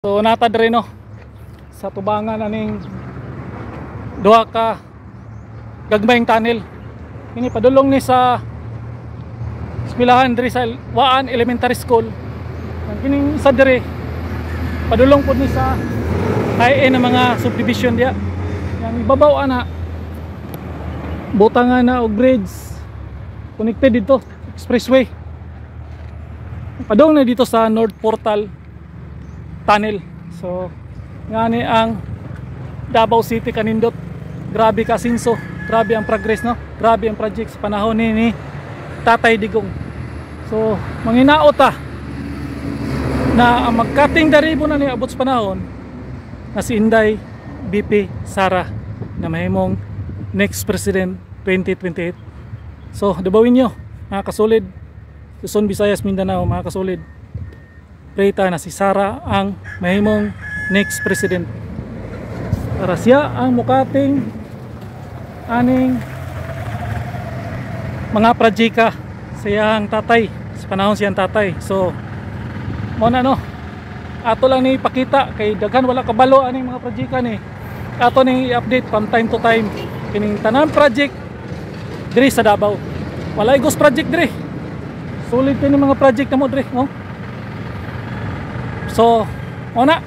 So natad rin no sa tubangan aning duha ka gagmayng tunnel. Kini padulong ni sa eskwelahan diri sa Waan Elementary School. Kining isa diri padulong pud ni sa high-end na mga subdivision diya. Yang ibabaw ana butangan na og bridge connected dito expressway. Padung na dito sa North Portal Tunnel. So ngani ang Davao City kanindot. Grabe ka sinso, grabe ang progress no. Grabe ang project sa panahon ni Tatay Digong. So manginaot na ang magkating daribo na ni abot sa panahon na si Inday BP Sara na mahimong next president 2028. So debawin nyo mga kasulid, Luzon, Visayas, Mindanao, mga kasulid, preta na si Sara ang mahimong next president para siya ang mukating aning mga projeka sa iyang tatay sa panahon siyang tatay. So muna no, ato lang ni ipakita kay daghan wala kabalo aning mga projeka ni ato ning i-update from time to time kining tanang project diri sa Davao. Walay ghost project diri, sulit ni mga project na mo diri no. So muna